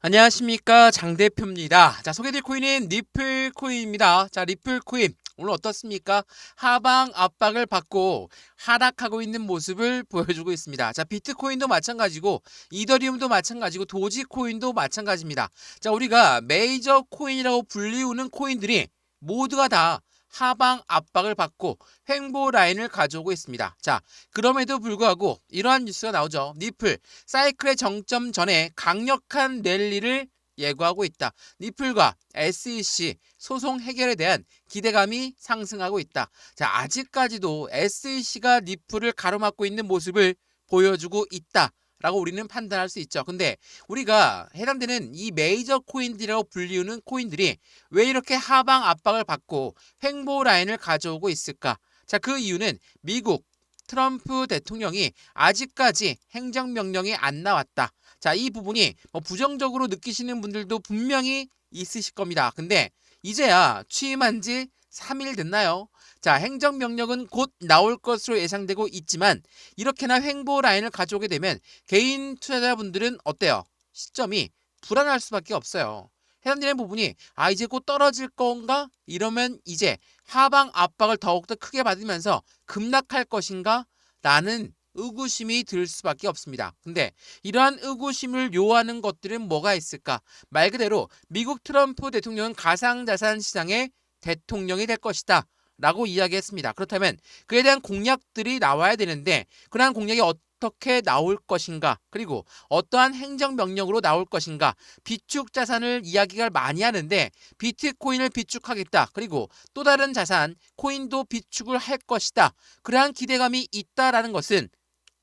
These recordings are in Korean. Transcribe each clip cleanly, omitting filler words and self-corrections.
안녕하십니까, 장 대표입니다. 자, 소개해드릴 코인은 리플 코인입니다. 자, 리플 코인 오늘 어떻습니까? 하방 압박을 받고 하락하고 있는 모습을 보여주고 있습니다. 자, 비트코인도 마찬가지고 이더리움도 마찬가지고 도지코인도 마찬가지입니다. 자, 우리가 메이저 코인이라고 불리우는 코인들이 모두가 다 하방 압박을 받고 횡보 라인을 가져오고 있습니다. 자, 그럼에도 불구하고 이러한 뉴스가 나오죠. 리플 사이클의 정점 전에 강력한 랠리를 예고하고 있다. 리플과 SEC 소송 해결에 대한 기대감이 상승하고 있다. 자, 아직까지도 SEC가 리플을 가로막고 있는 모습을 보여주고 있다. 라고 우리는 판단할 수 있죠. 근데 우리가 해당되는 이 메이저 코인들이라고 불리우는 코인들이 왜 이렇게 하방 압박을 받고 횡보 라인을 가져오고 있을까? 자, 그 이유는 미국 트럼프 대통령이 아직까지 행정명령이 안 나왔다. 자, 이 부분이 부정적으로 느끼시는 분들도 분명히 있으실 겁니다. 근데 이제야 취임한 지 3일 됐나요? 자, 행정명령은 곧 나올 것으로 예상되고 있지만 이렇게나 횡보 라인을 가져오게 되면 개인 투자자분들은 어때요? 시점이 불안할 수밖에 없어요. 해당되는 부분이 이제 곧 떨어질 건가? 이러면 이제 하방 압박을 더욱더 크게 받으면서 급락할 것인가? 라는 의구심이 들 수밖에 없습니다. 근데 이러한 의구심을 요하는 것들은 뭐가 있을까? 말 그대로 미국 트럼프 대통령은 가상자산 시장의 대통령이 될 것이다. 라고 이야기했습니다. 그렇다면 그에 대한 공약들이 나와야 되는데 그러한 공약이 어떻게 나올 것인가, 그리고 어떠한 행정명령으로 나올 것인가, 비축 자산을 이야기가 많이 하는데 비트코인을 비축하겠다, 그리고 또 다른 자산 코인도 비축을 할 것이다, 그러한 기대감이 있다라는 것은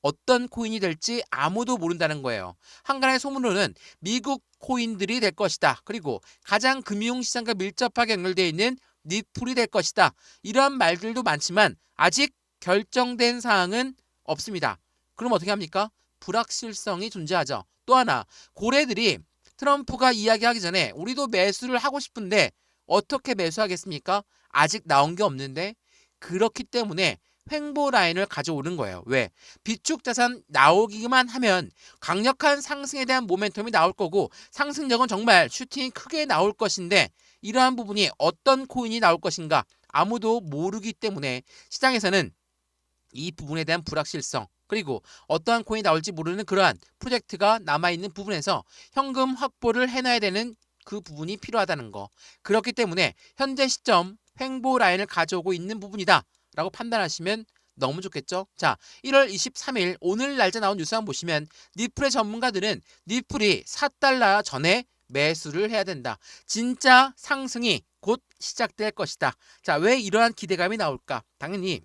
어떤 코인이 될지 아무도 모른다는 거예요. 한간의 소문으로는 미국 코인들이 될 것이다, 그리고 가장 금융시장과 밀접하게 연결되어 있는 리플이 될 것이다, 이러한 말들도 많지만 아직 결정된 사항은 없습니다. 그럼 어떻게 합니까? 불확실성이 존재하죠. 또 하나, 고래들이 트럼프가 이야기하기 전에 우리도 매수를 하고 싶은데 어떻게 매수하겠습니까? 아직 나온 게 없는데. 그렇기 때문에 횡보 라인을 가져오는 거예요. 왜? 비축 자산 나오기만 하면 강력한 상승에 대한 모멘텀이 나올 거고 상승력은 정말 슈팅이 크게 나올 것인데 이러한 부분이 어떤 코인이 나올 것인가 아무도 모르기 때문에 시장에서는 이 부분에 대한 불확실성, 그리고 어떠한 코인이 나올지 모르는 그러한 프로젝트가 남아있는 부분에서 현금 확보를 해놔야 되는 그 부분이 필요하다는 거. 그렇기 때문에 현재 시점 횡보 라인을 가져오고 있는 부분이다 라고 판단하시면 너무 좋겠죠. 자, 1월 23일 오늘 날짜 나온 뉴스 한번 보시면 리플의 전문가들은 리플이 4달러 전에 매수를 해야 된다. 진짜 상승이 곧 시작될 것이다. 자, 왜 이러한 기대감이 나올까? 당연히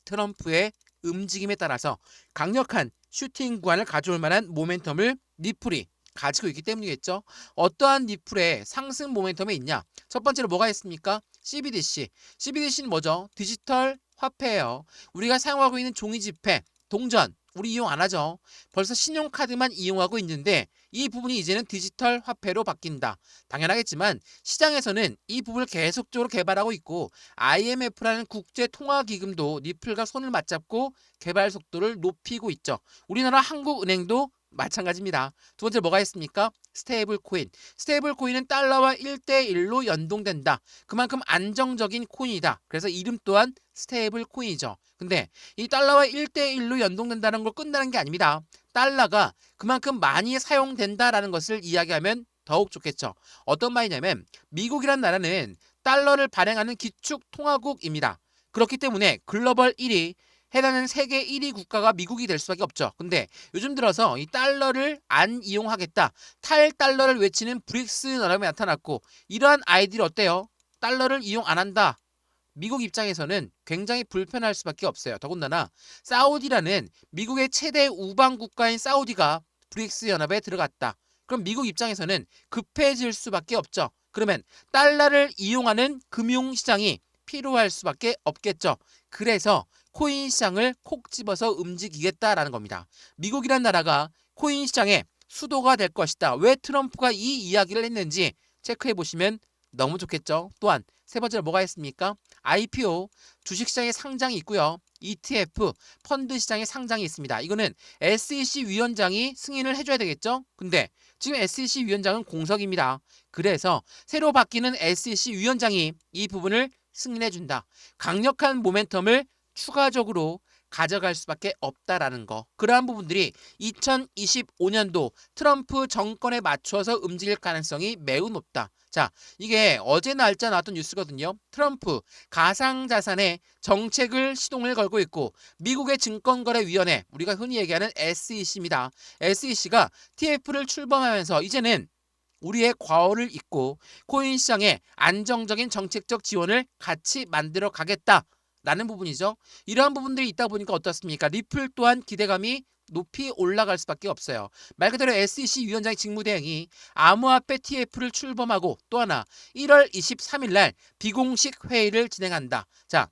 트럼프의 움직임에 따라서 강력한 슈팅 구간을 가져올 만한 모멘텀을 리플이 가지고 있기 때문이겠죠. 어떠한 리플의 상승 모멘텀에 있냐? 첫 번째로 뭐가 있습니까? CBDC. CBDC는 뭐죠? 디지털 화폐예요. 우리가 사용하고 있는 종이 지폐, 동전, 우리 이용 안 하죠. 벌써 신용카드만 이용하고 있는데 이 부분이 이제는 디지털 화폐로 바뀐다. 당연하겠지만 시장에서는 이 부분을 계속적으로 개발하고 있고 IMF라는 국제통화기금도 리플과 손을 맞잡고 개발 속도를 높이고 있죠. 우리나라 한국은행도 마찬가지입니다. 두 번째 뭐가 있습니까? 스테이블 코인. 스테이블 코인은 달러와 1대1로 연동된다. 그만큼 안정적인 코인이다. 그래서 이름 또한 스테이블 코인이죠. 근데 이 달러와 1대1로 연동된다는 걸 끝나는 게 아닙니다. 달러가 그만큼 많이 사용된다라는 것을 이야기하면 더욱 좋겠죠. 어떤 말이냐면 미국이란 나라는 달러를 발행하는 기축통화국입니다. 그렇기 때문에 글로벌 1위, 해당하는 세계 1위 국가가 미국이 될 수밖에 없죠. 근데 요즘 들어서 이 달러를 안 이용하겠다, 탈달러를 외치는 브릭스 나라가 나타났고 이러한 아이디어 어때요? 달러를 이용 안 한다. 미국 입장에서는 굉장히 불편할 수밖에 없어요. 더군다나 사우디라는 미국의 최대 우방 국가인 사우디가 브릭스 연합에 들어갔다. 그럼 미국 입장에서는 급해질 수밖에 없죠. 그러면 달러를 이용하는 금융시장이 필요할 수밖에 없겠죠. 그래서 코인 시장을 콕 집어서 움직이겠다라는 겁니다. 미국이란 나라가 코인 시장의 수도가 될 것이다. 왜 트럼프가 이 이야기를 했는지 체크해 보시면 너무 좋겠죠. 또한 세 번째로 뭐가 있습니까? IPO, 주식시장에 상장이 있고요. ETF, 펀드 시장에 상장이 있습니다. 이거는 SEC 위원장이 승인을 해줘야 되겠죠? 근데 지금 SEC 위원장은 공석입니다. 그래서 새로 바뀌는 SEC 위원장이 이 부분을 승인해준다. 강력한 모멘텀을 추가적으로 가져갈 수밖에 없다라는 거. 그러한 부분들이 2025년도 트럼프 정권에 맞춰서 움직일 가능성이 매우 높다. 자, 이게 어제 날짜 나왔던 뉴스거든요. 트럼프 가상자산의 정책을 시동을 걸고 있고 미국의 증권거래위원회, 우리가 흔히 얘기하는 SEC입니다. SEC가 TF를 출범하면서 이제는 우리의 과오를 잊고 코인 시장에 안정적인 정책적 지원을 같이 만들어 가겠다. 라는 부분이죠. 이러한 부분들이 있다 보니까 어떻습니까? 리플 또한 기대감이 높이 올라갈 수밖에 없어요. 말 그대로 SEC 위원장의 직무대행이 암호화폐 TF를 출범하고 또 하나 1월 23일 날 비공식 회의를 진행한다. 자,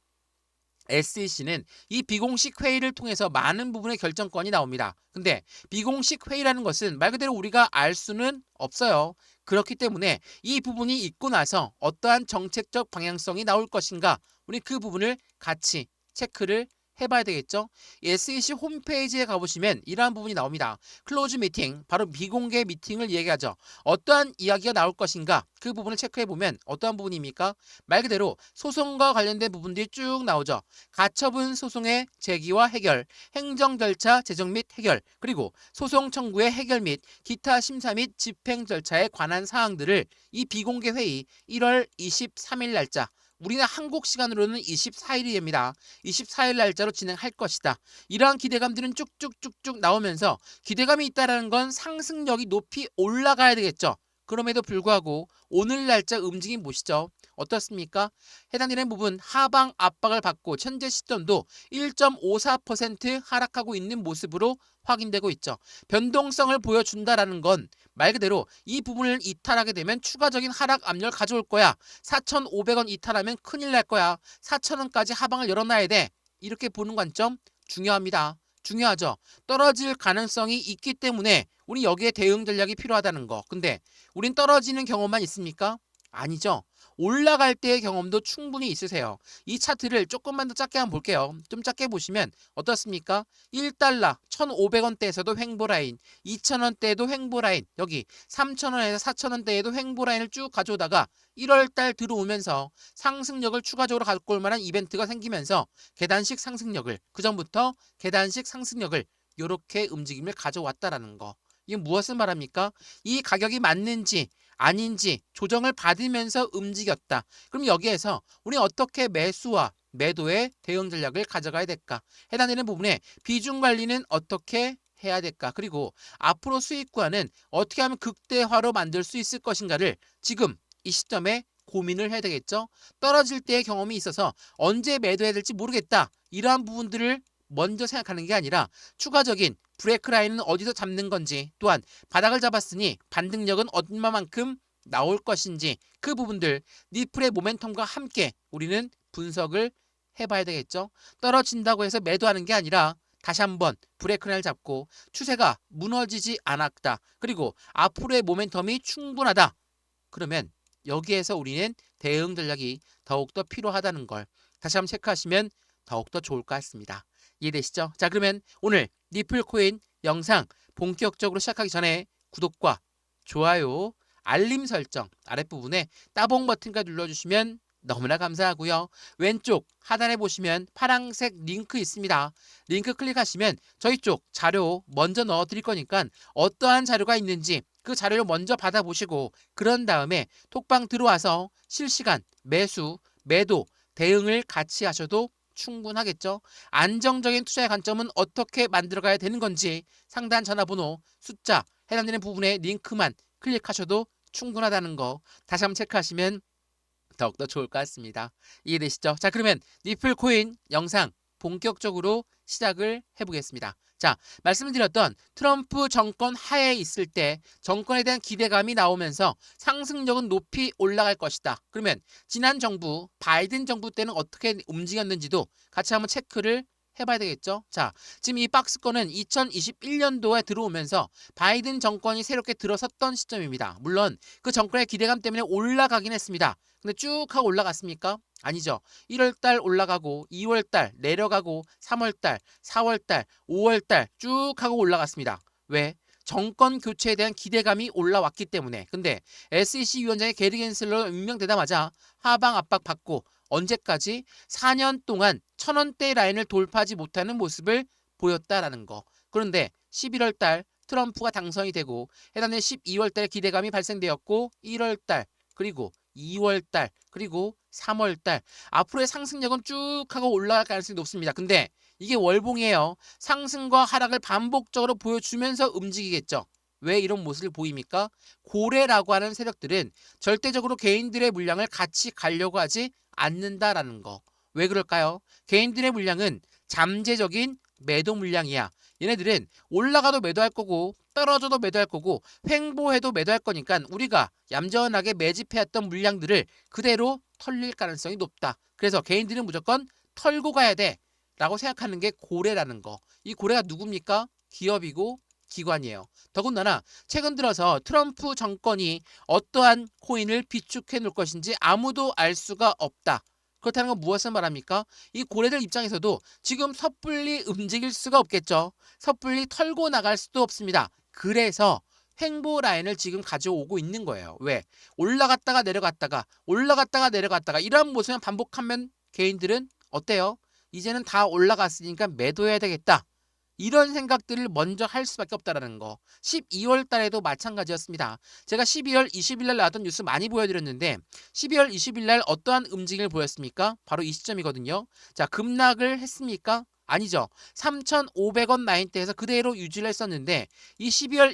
SEC는 이 비공식 회의를 통해서 많은 부분의 결정권이 나옵니다. 근데 비공식 회의라는 것은 말 그대로 우리가 알 수는 없어요. 그렇기 때문에 이 부분이 있고 나서 어떠한 정책적 방향성이 나올 것인가, 우리 그 부분을 같이 체크를 해봐야 되겠죠. SEC 홈페이지에 가보시면 이러한 부분이 나옵니다. 클로즈 미팅, 바로 비공개 미팅을 얘기하죠. 어떠한 이야기가 나올 것인가, 그 부분을 체크해보면 어떠한 부분입니까? 말 그대로 소송과 관련된 부분들이 쭉 나오죠. 가처분 소송의 제기와 해결, 행정 절차 제정 및 해결, 그리고 소송 청구의 해결 및 기타 심사 및 집행 절차에 관한 사항들을 이 비공개 회의 1월 23일 날짜, 우리는 한국 시간으로는 24일이 됩니다. 24일 날짜로 진행할 것이다. 이러한 기대감들은 쭉쭉쭉쭉 나오면서 기대감이 있다는 건 상승력이 높이 올라가야 되겠죠. 그럼에도 불구하고 오늘 날짜 움직임 보시죠. 어떻습니까? 해당되는 부분 하방 압박을 받고 현재 시점도 1.54% 하락하고 있는 모습으로 확인되고 있죠. 변동성을 보여준다라는 건 말 그대로 이 부분을 이탈하게 되면 추가적인 하락 압력을 가져올 거야. 4,500원 이탈하면 큰일 날 거야. 4,000원까지 하방을 열어놔야 돼. 이렇게 보는 관점 중요합니다. 중요하죠. 떨어질 가능성이 있기 때문에 우리 여기에 대응 전략이 필요하다는 거. 근데 우린 떨어지는 경험만 있습니까? 아니죠. 올라갈 때의 경험도 충분히 있으세요. 이 차트를 조금만 더 작게 한번 볼게요. 좀 작게 보시면 어떻습니까? 1달러 1,500원대에서도 횡보라인, 2,000원대에도 횡보라인, 여기 3,000원에서 4,000원대에도 횡보라인을 쭉 가져오다가 1월달 들어오면서 상승력을 추가적으로 갖고 올 만한 이벤트가 생기면서 계단식 상승력을, 그 전부터 계단식 상승력을 이렇게 움직임을 가져왔다라는 거. 이게 무엇을 말합니까? 이 가격이 맞는지 아닌지 조정을 받으면서 움직였다. 그럼 여기에서 우리 어떻게 매수와 매도의 대응 전략을 가져가야 될까? 해당되는 부분에 비중 관리는 어떻게 해야 될까? 그리고 앞으로 수익과는 어떻게 하면 극대화로 만들 수 있을 것인가를 지금 이 시점에 고민을 해야 되겠죠. 떨어질 때의 경험이 있어서 언제 매도해야 될지 모르겠다. 이러한 부분들을 먼저 생각하는 게 아니라 추가적인 브레이크 라인은 어디서 잡는 건지, 또한 바닥을 잡았으니 반등력은 얼마만큼 나올 것인지, 그 부분들 니플의 모멘텀과 함께 우리는 분석을 해봐야 되겠죠. 떨어진다고 해서 매도하는 게 아니라 다시 한번 브레이크 라인을 잡고 추세가 무너지지 않았다. 그리고 앞으로의 모멘텀이 충분하다. 그러면 여기에서 우리는 대응 전략이 더욱더 필요하다는 걸 다시 한번 체크하시면 더욱더 좋을 것 같습니다. 이해되시죠? 자, 그러면 오늘 니플코인 영상 본격적으로 시작하기 전에 구독과 좋아요, 알림 설정 아랫부분에 따봉 버튼까지 눌러주시면 너무나 감사하고요. 왼쪽 하단에 보시면 파란색 링크 있습니다. 링크 클릭하시면 저희 쪽 자료 먼저 넣어드릴 거니까 어떠한 자료가 있는지 그 자료를 먼저 받아보시고 그런 다음에 톡방 들어와서 실시간 매수, 매도, 대응을 같이 하셔도 충분하겠죠. 안정적인 투자의 관점은 어떻게 만들어가야 되는 건지 상단 전화번호, 숫자, 해당되는 부분에 링크만 클릭하셔도 충분하다는 거 다시 한번 체크하시면 더욱더 좋을 것 같습니다. 이해되시죠? 자, 그러면 니플코인 영상 본격적으로 시작을 해보겠습니다. 자, 말씀드렸던 트럼프 정권 하에 있을 때 정권에 대한 기대감이 나오면서 상승력은 높이 올라갈 것이다. 그러면 지난 정부, 바이든 정부 때는 어떻게 움직였는지도 같이 한번 체크를 해봐야 되겠죠. 자, 지금 이 박스권은 2021년도에 들어오면서 바이든 정권이 새롭게 들어섰던 시점입니다. 물론 그 정권의 기대감 때문에 올라가긴 했습니다. 근데 쭉 하고 올라갔습니까? 아니죠. 1월달 올라가고 2월달 내려가고 3월달, 4월달, 5월달 쭉 하고 올라갔습니다. 왜? 정권 교체에 대한 기대감이 올라왔기 때문에. 근데 SEC 위원장이 게리 겐슬러로 임명되자마자 하방 압박 받고 언제까지 4년 동안 1,000원대 라인을 돌파하지 못하는 모습을 보였다라는 거. 그런데 11월 달 트럼프가 당선이 되고 해당된 12월 달에 기대감이 발생되었고 1월 달 그리고 2월 달 그리고 3월 달 앞으로의 상승력은 쭉 하고 올라갈 가능성이 높습니다. 근데 이게 월봉이에요. 상승과 하락을 반복적으로 보여주면서 움직이겠죠. 왜 이런 모습을 보입니까? 고래라고 하는 세력들은 절대적으로 개인들의 물량을 같이 가려고 하지 않는다라는 거. 왜 그럴까요? 개인들의 물량은 잠재적인 매도 물량이야. 얘네들은 올라가도 매도할 거고 떨어져도 매도할 거고 횡보해도 매도할 거니까 우리가 얌전하게 매집해왔던 물량들을 그대로 털릴 가능성이 높다. 그래서 개인들은 무조건 털고 가야 돼 라고 생각하는 게 고래라는 거. 이 고래가 누굽니까? 기업이고 기관이에요. 더군다나 최근 들어서 트럼프 정권이 어떠한 코인을 비축해 놓을 것인지 아무도 알 수가 없다. 그렇다는 건 무엇을 말합니까? 이 고래들 입장에서도 지금 섣불리 움직일 수가 없겠죠. 섣불리 털고 나갈 수도 없습니다. 그래서 횡보 라인을 지금 가져오고 있는 거예요. 왜? 올라갔다가 내려갔다가 올라갔다가 내려갔다가 이러한 모습을 반복하면 개인들은 어때요? 이제는 다 올라갔으니까 매도해야 되겠다. 이런 생각들을 먼저 할 수밖에 없다라는 거. 12월 달에도 마찬가지였습니다. 제가 12월 20일 날 나왔던 뉴스 많이 보여드렸는데 12월 20일 날 어떠한 움직임을 보였습니까? 바로 이 시점이거든요. 자, 급락을 했습니까? 아니죠. 3,500원 라인대에서 그대로 유지를 했었는데 이 12월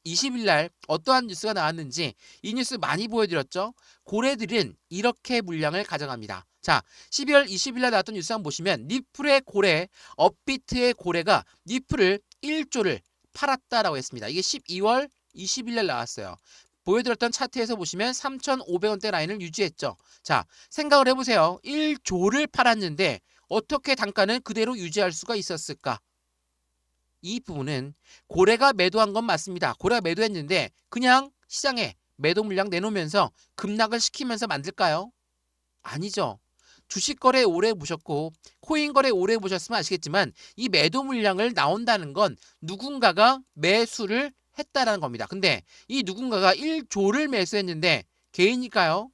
20일 날 어떠한 뉴스가 나왔는지 이 뉴스 많이 보여드렸죠. 고래들은 이렇게 물량을 가져갑니다. 자, 12월 20일 날 나왔던 뉴스 한번 보시면 니플의 고래, 업비트의 고래가 니플을 1조를 팔았다라고 했습니다. 이게 12월 20일 날 나왔어요. 보여드렸던 차트에서 보시면 3,500원대 라인을 유지했죠. 자, 생각을 해보세요. 1조를 팔았는데 어떻게 단가는 그대로 유지할 수가 있었을까? 이 부분은 고래가 매도한 건 맞습니다. 고래가 매도했는데 그냥 시장에 매도 물량 내놓으면서 급락을 시키면서 만들까요? 아니죠. 주식 거래 오래 보셨고 코인 거래 오래 보셨으면 아시겠지만 이 매도 물량을 나온다는 건 누군가가 매수를 했다라는 겁니다. 근데 이 누군가가 1조를 매수했는데 개인일까요?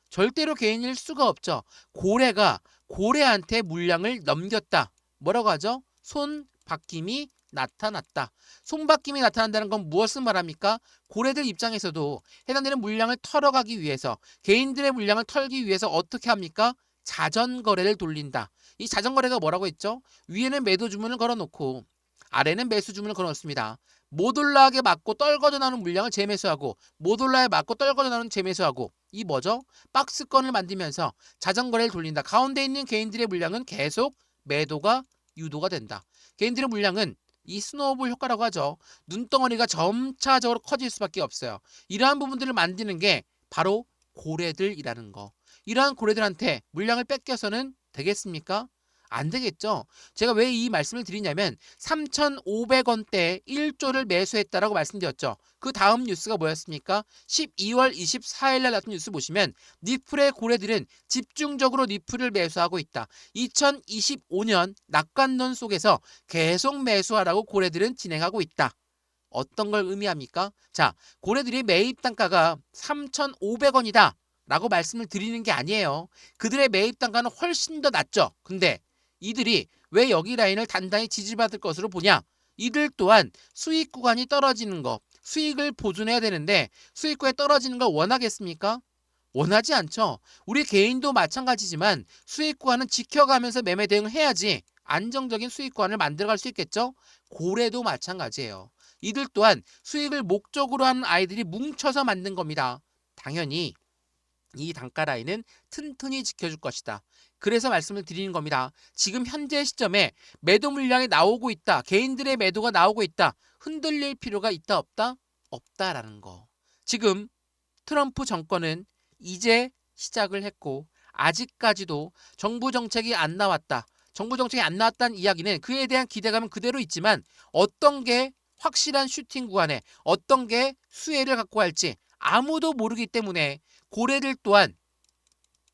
절대로 개인일 수가 없죠. 고래가 고래한테 물량을 넘겼다. 뭐라고 하죠? 손바뀜이 나타났다. 손바뀜이 나타난다는 건 무엇을 말합니까? 고래들 입장에서도 해당되는 물량을 털어가기 위해서 개인들의 물량을 털기 위해서 어떻게 합니까? 자전거래를 돌린다. 이 자전거래가 뭐라고 했죠? 위에는 매도 주문을 걸어놓고 아래는 매수 주문을 걸어놓습니다. 못 올라가게 막고 떨궈져 나오는 물량을 재매수하고 못 올라에 막고 떨궈져 나오는 재매수하고 이 뭐죠? 박스권을 만들면서 자전거래를 돌린다. 가운데 있는 개인들의 물량은 계속 매도가 유도가 된다. 개인들의 물량은 이 스노우볼 효과라고 하죠. 눈덩어리가 점차적으로 커질 수밖에 없어요. 이러한 부분들을 만드는 게 바로 고래들이라는 거. 이러한 고래들한테 물량을 뺏겨서는 되겠습니까? 안 되겠죠. 제가 왜 이 말씀을 드리냐면 3,500원대에 1조를 매수했다라고 말씀드렸죠. 그 다음 뉴스가 뭐였습니까? 12월 24일 날 나왔던 뉴스 보시면 니플의 고래들은 집중적으로 니플을 매수하고 있다. 2025년 낙관론 속에서 계속 매수하라고 고래들은 진행하고 있다. 어떤 걸 의미합니까? 자, 고래들이 매입 단가가 3,500원이다 라고 말씀을 드리는 게 아니에요. 그들의 매입 단가는 훨씬 더 낮죠. 근데 이들이 왜 여기 라인을 단단히 지지받을 것으로 보냐? 이들 또한 수익 구간이 떨어지는 거, 수익을 보존해야 되는데 수익 구간이 떨어지는 걸 원하겠습니까? 원하지 않죠. 우리 개인도 마찬가지지만 수익 구간은 지켜가면서 매매 대응을 해야지 안정적인 수익 구간을 만들어갈 수 있겠죠. 고래도 마찬가지예요. 이들 또한 수익을 목적으로 하는 아이들이 뭉쳐서 만든 겁니다. 당연히 이 단가 라인은 튼튼히 지켜줄 것이다. 그래서 말씀을 드리는 겁니다. 지금 현재 시점에 매도 물량이 나오고 있다. 개인들의 매도가 나오고 있다. 흔들릴 필요가 있다 없다? 없다라는 거. 지금 트럼프 정권은 이제 시작을 했고 아직까지도 정부 정책이 안 나왔다. 정부 정책이 안 나왔다는 이야기는 그에 대한 기대감은 그대로 있지만 어떤 게 확실한 슈팅 구간에 어떤 게 수혜를 갖고 갈지 아무도 모르기 때문에 고래들 또한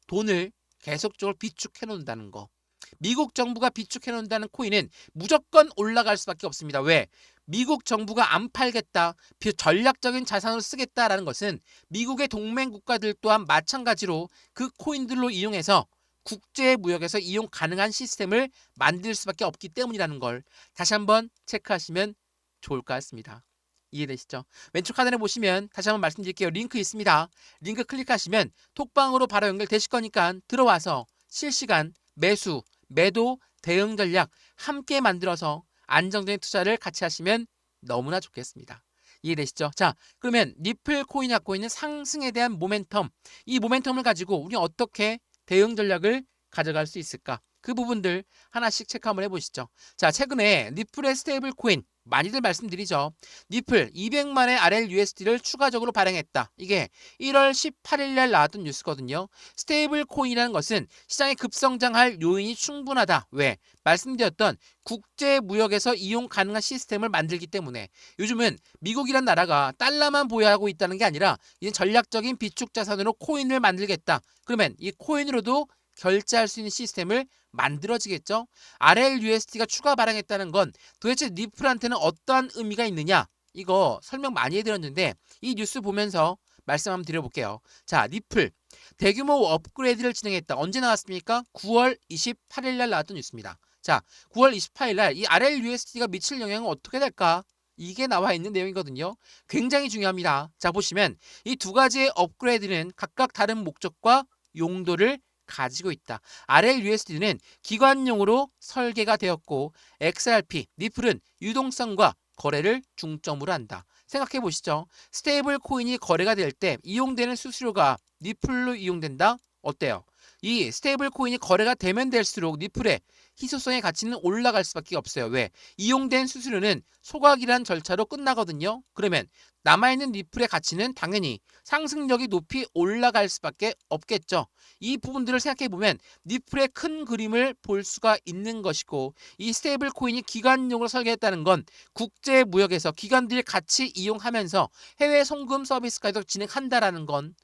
돈을 계속적으로 비축해 놓는다는 거. 미국 정부가 비축해 놓는다는 코인은 무조건 올라갈 수밖에 없습니다. 왜? 미국 정부가 안 팔겠다, 전략적인 자산으로 쓰겠다라는 것은 미국의 동맹 국가들 또한 마찬가지로 그 코인들로 이용해서 국제 무역에서 이용 가능한 시스템을 만들 수밖에 없기 때문이라는 걸 다시 한번 체크하시면 좋을 것 같습니다. 이해되시죠? 왼쪽 하단에 보시면 다시 한번 말씀드릴게요. 링크 있습니다. 링크 클릭하시면 톡방으로 바로 연결되실 거니까 들어와서 실시간 매수, 매도, 대응 전략 함께 만들어서 안정적인 투자를 같이 하시면 너무나 좋겠습니다. 이해되시죠? 자, 그러면 리플 코인이 갖고 있는 상승에 대한 모멘텀, 이 모멘텀을 가지고 우리 어떻게 대응 전략을 가져갈 수 있을까? 그 부분들 하나씩 체크 한번 해보시죠. 자, 최근에 리플의 스테이블 코인 많이들 말씀드리죠. 리플 200만의 RLUSD를 추가적으로 발행했다. 이게 1월 18일 날 나왔던 뉴스거든요. 스테이블 코인이라는 것은 시장에 급성장할 요인이 충분하다. 왜? 말씀드렸던 국제 무역에서 이용 가능한 시스템을 만들기 때문에 요즘은 미국이란 나라가 달러만 보유하고 있다는 게 아니라 이제 전략적인 비축 자산으로 코인을 만들겠다. 그러면 이 코인으로도 결제할 수 있는 시스템을 만들어지겠죠. RLUSD가 추가 발행했다는 건 도대체 리플한테는 어떠한 의미가 있느냐? 이거 설명 많이 해드렸는데 이 뉴스 보면서 말씀 한번 드려볼게요. 자, 리플 대규모 업그레이드를 진행했다. 언제 나왔습니까? 9월 28일 날 나왔던 뉴스입니다. 자, 9월 28일 날 이 RLUSD가 미칠 영향은 어떻게 될까? 이게 나와 있는 내용이거든요. 굉장히 중요합니다. 자, 보시면 이 두 가지의 업그레이드는 각각 다른 목적과 용도를 가지고 있다. RLUSD는 기관용으로 설계가 되었고 XRP, 리플은 유동성과 거래를 중점으로 한다. 생각해 보시죠. 스테이블 코인이 거래가 될 때 이용되는 수수료가 리플로 이용된다? 어때요? 이 스테이블 코인이 거래가 되면 될수록 리플의 희소성의 가치는 올라갈 수밖에 없어요. 왜? 이용된 수수료는 소각이란 절차로 끝나거든요. 그러면 남아있는 리플의 가치는 당연히 상승력이 높이 올라갈 수밖에 없겠죠. 이 부분들을 생각해보면 리플의 큰 그림을 볼 수가 있는 것이고 이 스테이블 코인이 기관용으로 설계했다는 건 국제 무역에서 기관들이 같이 이용하면서 해외 송금 서비스까지도 진행한다라는 건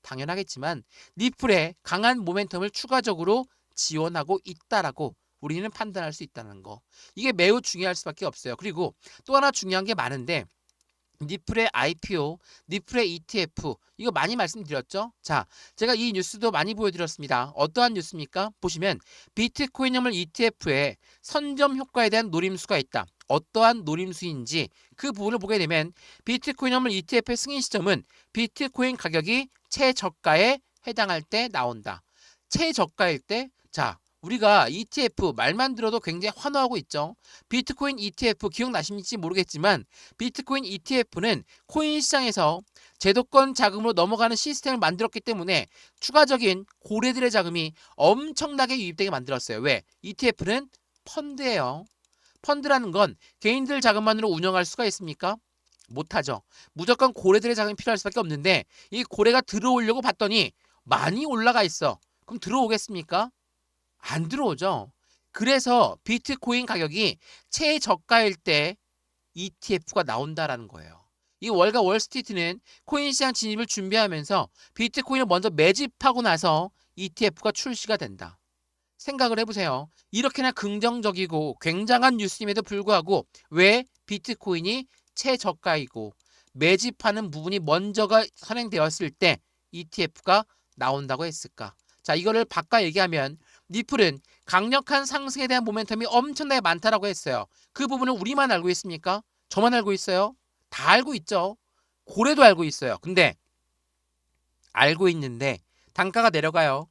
당연하겠지만 리플의 강한 모멘텀을 추가적으로 지원하고 있다라고 우리는 판단할 수 있다는 거. 이게 매우 중요할 수밖에 없어요. 그리고 또 하나 중요한 게 많은데 리플의 IPO, 리플의 ETF 이거 많이 말씀드렸죠? 자, 제가 이 뉴스도 많이 보여드렸습니다. 어떠한 뉴스입니까? 보시면 비트코인형물 ETF에 선점 효과에 대한 노림수가 있다. 어떠한 노림수인지 그 부분을 보게 되면 비트코인형물 ETF의 승인 시점은 비트코인 가격이 최저가에 해당할 때 나온다. 최저가일 때, 자, 우리가 ETF 말만 들어도 굉장히 환호하고 있죠. 비트코인 ETF 기억나십니까 모르겠지만 비트코인 ETF는 코인 시장에서 제도권 자금으로 넘어가는 시스템을 만들었기 때문에 추가적인 고래들의 자금이 엄청나게 유입되게 만들었어요. 왜? ETF는 펀드예요. 펀드라는 건 개인들 자금만으로 운영할 수가 있습니까? 못하죠. 무조건 고래들의 자금이 필요할 수밖에 없는데 이 고래가 들어오려고 봤더니 많이 올라가 있어. 그럼 들어오겠습니까? 안 들어오죠. 그래서 비트코인 가격이 최저가일 때 ETF가 나온다라는 거예요. 이 월가 월스트리트는 코인 시장 진입을 준비하면서 비트코인을 먼저 매집하고 나서 ETF가 출시가 된다. 생각을 해보세요. 이렇게나 긍정적이고 굉장한 뉴스임에도 불구하고 왜 비트코인이 최저가이고 매집하는 부분이 먼저가 선행되었을 때 ETF가 나온다고 했을까? 자, 이거를 바꿔 얘기하면 리플은 강력한 상승에 대한 모멘텀이 엄청나게 많다라고 했어요. 그 부분은 우리만 알고 있습니까? 저만 알고 있어요? 다 알고 있죠. 고래도 알고 있어요. 근데 알고 있는데 단가가 내려가요.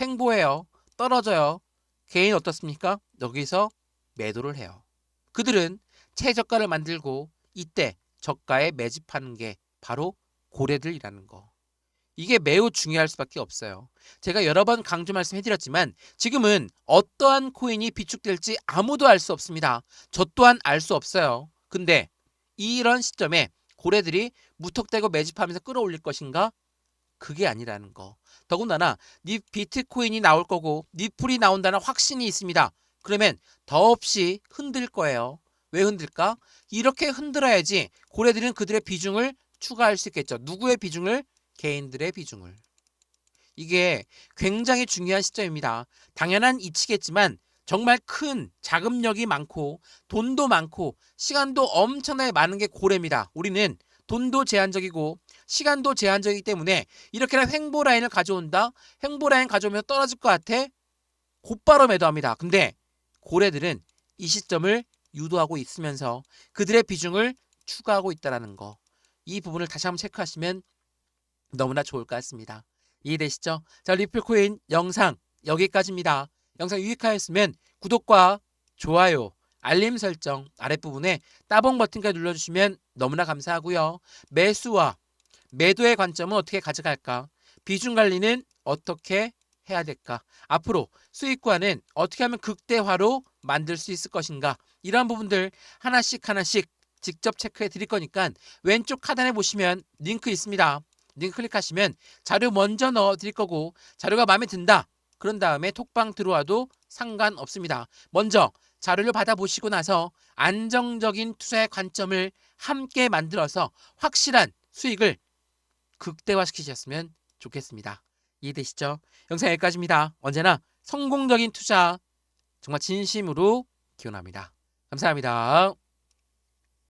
횡보해요. 떨어져요. 개인 어떻습니까? 여기서 매도를 해요. 그들은 최저가를 만들고 이때 저가에 매집하는 게 바로 고래들이라는 거. 이게 매우 중요할 수밖에 없어요. 제가 여러 번 강조 말씀해드렸지만 지금은 어떠한 코인이 비축될지 아무도 알 수 없습니다. 저 또한 알 수 없어요. 근데 이런 시점에 고래들이 무턱대고 매집하면서 끌어올릴 것인가? 그게 아니라는 거. 더군다나 비트코인이 나올 거고 리플이 나온다는 확신이 있습니다. 그러면 더없이 흔들 거예요. 왜 흔들까? 이렇게 흔들어야지 고래들은 그들의 비중을 추가할 수 있겠죠. 누구의 비중을? 개인들의 비중을. 이게 굉장히 중요한 시점입니다. 당연한 이치겠지만 정말 큰 자금력이 많고 돈도 많고 시간도 엄청나게 많은 게 고래입니다. 우리는 돈도 제한적이고 시간도 제한적이기 때문에 이렇게나 횡보 라인을 가져온다? 횡보 라인 가져오면 떨어질 것 같아? 곧바로 매도합니다. 근데 고래들은 이 시점을 유도하고 있으면서 그들의 비중을 추가하고 있다는 거. 이 부분을 다시 한번 체크하시면 너무나 좋을 것 같습니다. 이해되시죠? 자, 리플코인 영상 여기까지입니다. 영상 유익하였으면 구독과 좋아요, 알림 설정 아랫부분에 따봉 버튼까지 눌러주시면 너무나 감사하고요. 매수와 매도의 관점은 어떻게 가져갈까? 비중 관리는 어떻게 해야 될까? 앞으로 수익과는 어떻게 하면 극대화로 만들 수 있을 것인가? 이러한 부분들 하나씩 하나씩 직접 체크해 드릴 거니까 왼쪽 하단에 보시면 링크 있습니다. 링크 클릭하시면 자료 먼저 넣어 드릴 거고 자료가 마음에 든다. 그런 다음에 톡방 들어와도 상관없습니다. 먼저 자료를 받아보시고 나서 안정적인 투자의 관점을 함께 만들어서 확실한 수익을 극대화시키셨으면 좋겠습니다. 이해되시죠? 영상 여기까지입니다. 언제나 성공적인 투자 정말 진심으로 기원합니다. 감사합니다.